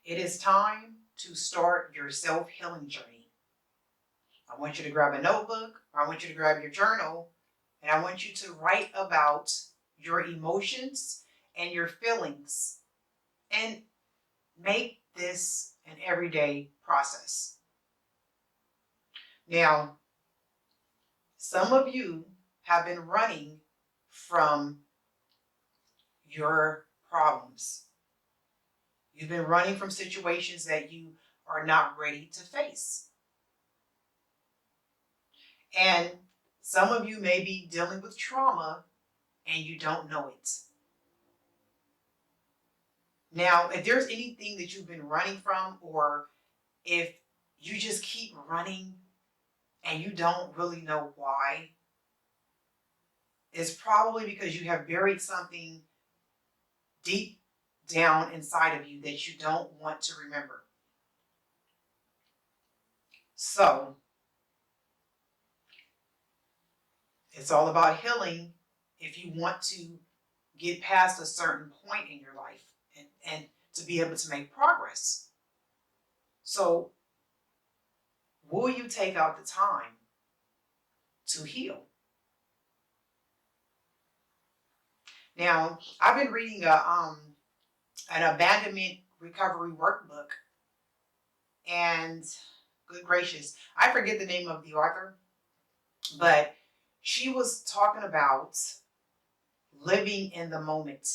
It is time to start your self-healing journey. I want you to grab a notebook, or I want you to grab your journal, and I want you to write about your emotions and your feelings and make this an everyday process. Now, some of you have been running from your problems. You've been running from situations that you are not ready to face. And some of you may be dealing with trauma and you don't know it. Now, if there's anything that you've been running from, or if you just keep running and you don't really know why, it's probably because you have buried something deep down inside of you that you don't want to remember. So it's all about healing if you want to get past a certain point in your life and to be able to make progress. So will you take out the time to heal? Now, I've been reading an abandonment recovery workbook, and good gracious, I forget the name of the author, but she was talking about living in the moment.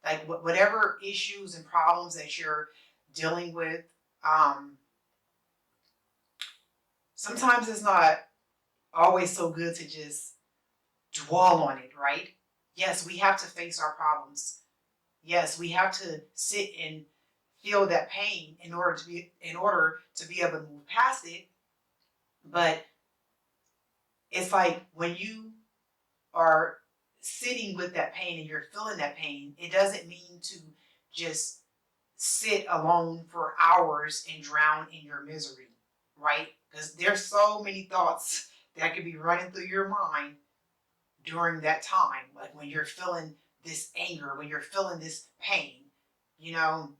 Like whatever issues and problems that you're dealing with, um, sometimes it's not always so good to just dwell on it, right? Yes, we have to face our problems. Yes, we have to sit and feel that pain in order to be able to move past it. But it's like when you are sitting with that pain and you're feeling that pain, it doesn't mean to just sit alone for hours and drown in your misery, right? Because there's so many thoughts that could be running through your mind during that time, like when you're feeling this anger, when you're feeling this pain, you know,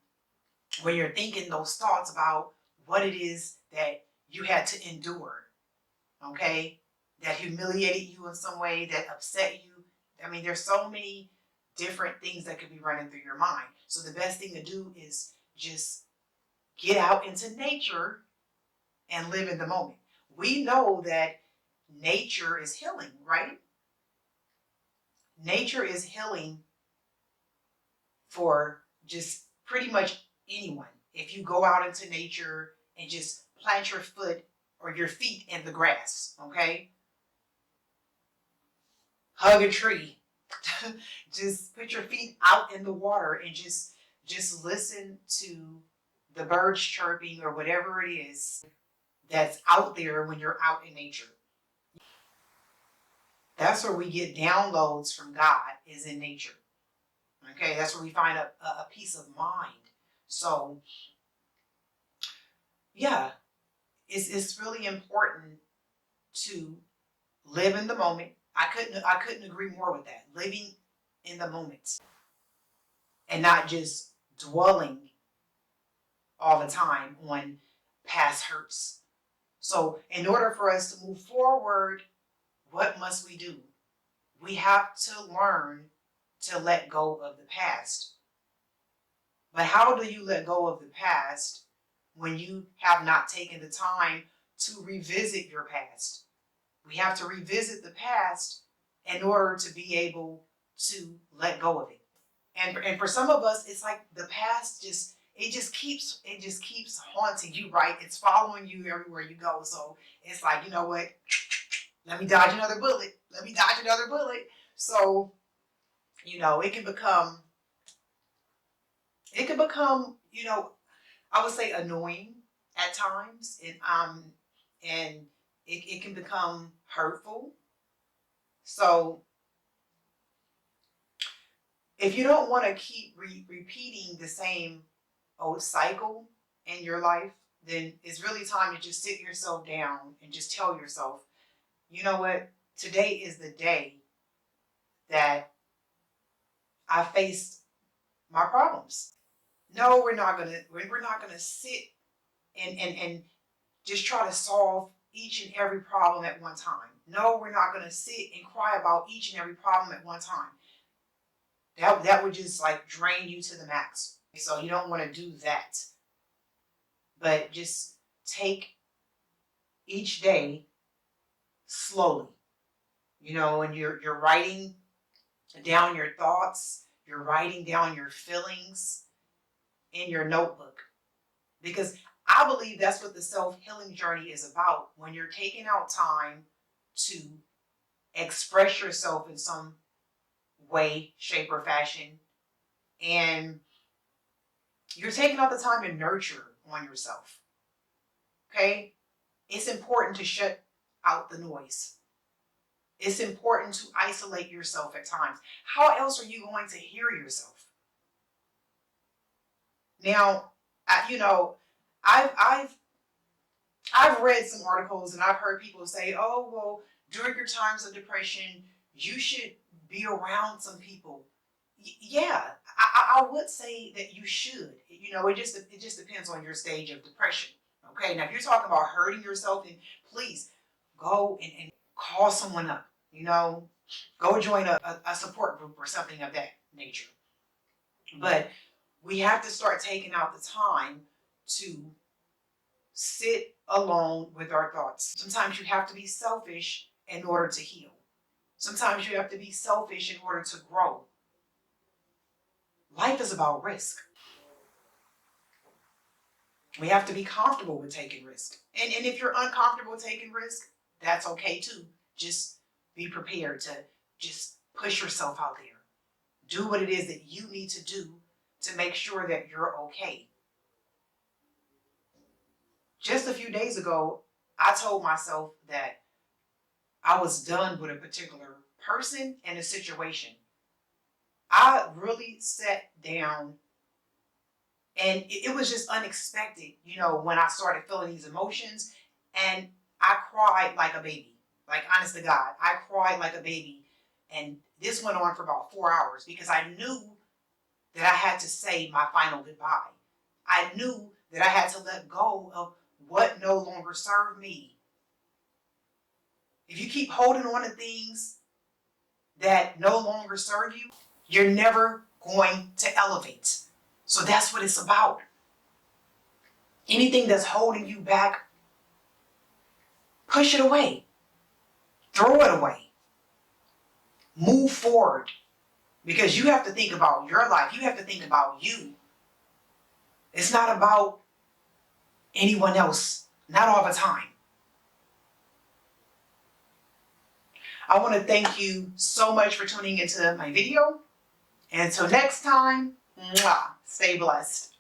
when you're thinking those thoughts about what it is that you had to endure, okay, that humiliated you in some way, that upset you. I mean, there's so many different things that could be running through your mind. So the best thing to do is just get out into nature and live in the moment. We know that nature is healing, right? Nature is healing for just pretty much anyone. If you go out into nature and just plant your foot or your feet in the grass, okay? Hug a tree. Just put your feet out in the water and just listen to the birds chirping or whatever it is that's out there when you're out in nature. That's where we get downloads from God, is in nature. Okay, that's where we find a peace of mind. So yeah, it's really important to live in the moment. I couldn't agree more with that. Living in the moment and not just dwelling all the time on past hurts. So in order for us to move forward, what must we do? We have to learn to let go of the past. But how do you let go of the past when you have not taken the time to revisit your past? We have to revisit the past in order to be able to let go of it. And for some of us, it's like the past just keeps haunting you, right? It's following you everywhere you go. So it's like, you know what? Let me dodge another bullet. Let me dodge another bullet. So, it can become, I would say annoying at times, and it can become hurtful. So if you don't want to keep repeating the same old cycle in your life, then it's really time to just sit yourself down and just tell yourself, you know what? Today is the day that I faced my problems. No, we're not gonna sit and just try to solve each and every problem at one time. No, we're not gonna sit and cry about each and every problem at one time. That would just like drain you to the max. So you don't want to do that. But just take each day slowly. You know, and you're writing down your thoughts, you're writing down your feelings in your notebook. Because I believe that's what the self-healing journey is about. When you're taking out time to express yourself in some way, shape, or fashion, and you're taking out the time to nurture on yourself. Okay? It's important to shut out the noise. It's important to isolate yourself at times. How else are you going to hear yourself? Now, you know, I've I've I've read some articles and I've heard people say, "Oh, well, during your times of depression, you should be around some people." Yeah, I would say that you should. You know, it just depends on your stage of depression. Okay, now if you're talking about hurting yourself, then please go and call someone up. You know, go join a support group or something of that nature. But we have to start taking out the time to sit alone with our thoughts. Sometimes you have to be selfish in order to heal. Sometimes you have to be selfish in order to grow. Life is about risk. We have to be comfortable with taking risk. And if you're uncomfortable with taking risk, that's okay too. Just be prepared to just push yourself out there. Do what it is that you need to do to make sure that you're okay. Just a few days ago, I told myself that I was done with a particular person and a situation. I really sat down and it was just unexpected, you know, when I started feeling these emotions and I cried like a baby. Like, honest to God, I cried like a baby. And this went on for about 4 hours because I knew that I had to say my final goodbye. I knew that I had to let go of what no longer served me. If you keep holding on to things that no longer serve you, you're never going to elevate. So that's what it's about. Anything that's holding you back, push it away, throw it away, move forward. Because you have to think about your life, you have to think about you. It's not about anyone else, not all the time. I want to thank you so much for tuning into my video. And until next time, mwah, stay blessed.